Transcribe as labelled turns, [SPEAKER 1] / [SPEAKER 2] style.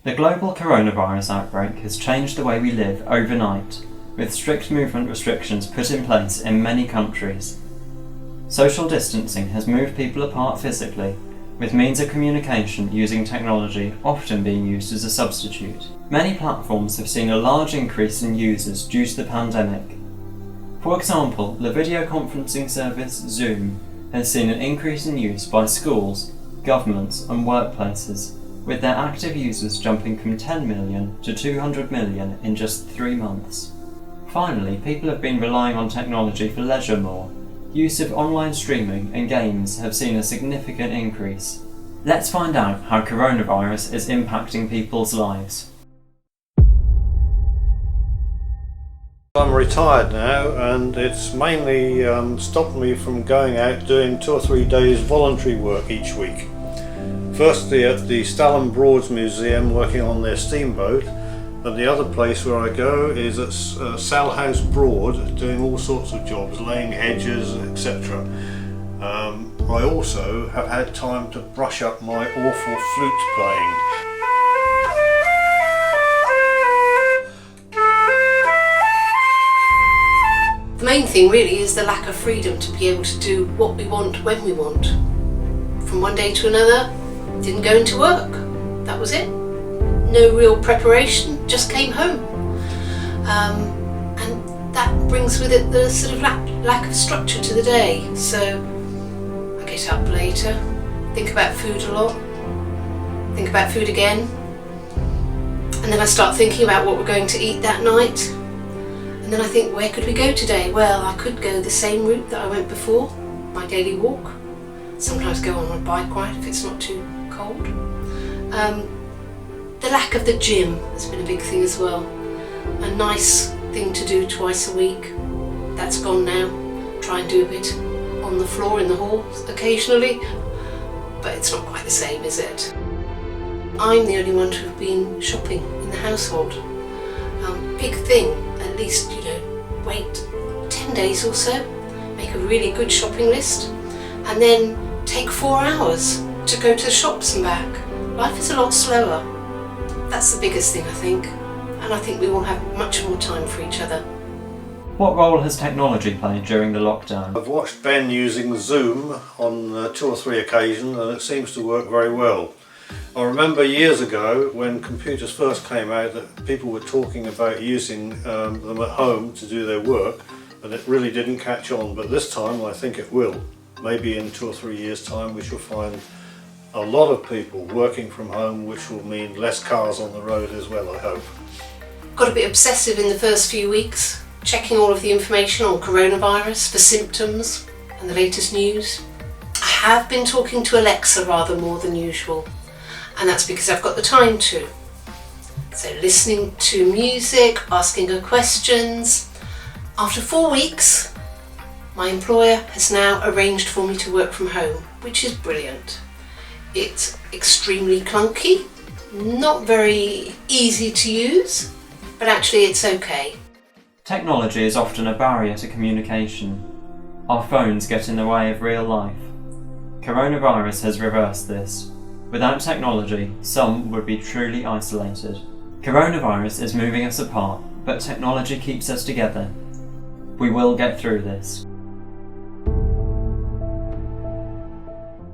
[SPEAKER 1] The global coronavirus outbreak has changed the way we live overnight, with strict movement restrictions put in place in many countries. Social distancing has moved people apart physically, with means of communication using technology often being used as a substitute. Many platforms have seen a large increase in users due to the pandemic. For example, the video conferencing service Zoom has seen an increase in use by schools, governments and workplaces, with their active users jumping from 10 million to 200 million in just 3 months. Finally, people have been relying on technology for leisure more. Use of online streaming and games have seen a significant increase. Let's find out how coronavirus is impacting people's lives.
[SPEAKER 2] I'm retired now, and it's mainly stopped me from going out doing 2 or 3 days voluntary work each week. Firstly at the Stalham Broads Museum working on their steamboat, and the other place where I go is at Salhouse Broad doing all sorts of jobs, laying hedges, etc. I also have had time to brush up my awful flute playing.
[SPEAKER 3] The main thing really is the lack of freedom to be able to do what we want when we want. From one day to another, didn't go into work. That was it. No real preparation, just came home. And that brings with it the sort of lack of structure to the day. So I get up later, think about food a lot, think about food again, and then I start thinking about what we're going to eat that night. And then I think, where could we go today? Well, I could go the same route that I went before, my daily walk. Sometimes go on a bike ride if it's not too cold. The lack of the gym has been a big thing as well. A nice thing to do twice a week. That's gone now. Try and do a bit on the floor in the hall occasionally, but it's not quite the same, is it? I'm the only one to have been shopping in the household. Big thing, at least, wait 10 days or so, make a really good shopping list, and then take 4 hours to go to the shops and back. Life is a lot slower. That's the biggest thing, I think, and I think we will have much more time for each other.
[SPEAKER 1] What role has technology played during the lockdown?
[SPEAKER 2] I've watched Ben using Zoom on 2 or 3 occasions, and it seems to work very well. I remember years ago when computers first came out that people were talking about using them at home to do their work, and it really didn't catch on, but this time I think it will. Maybe in 2 or 3 years' time we shall find a lot of people working from home, which will mean less cars on the road as well, I hope.
[SPEAKER 3] Got a bit obsessive in the first few weeks, checking all of the information on coronavirus for symptoms and the latest news. I have been talking to Alexa rather more than usual, and that's because I've got the time to. So listening to music, asking her questions. After 4 weeks, my employer has now arranged for me to work from home, which is brilliant. It's extremely clunky, not very easy to use, but actually it's okay.
[SPEAKER 1] Technology is often a barrier to communication. Our phones get in the way of real life. Coronavirus has reversed this. Without technology, some would be truly isolated. Coronavirus is moving us apart, but technology keeps us together. We will get through this.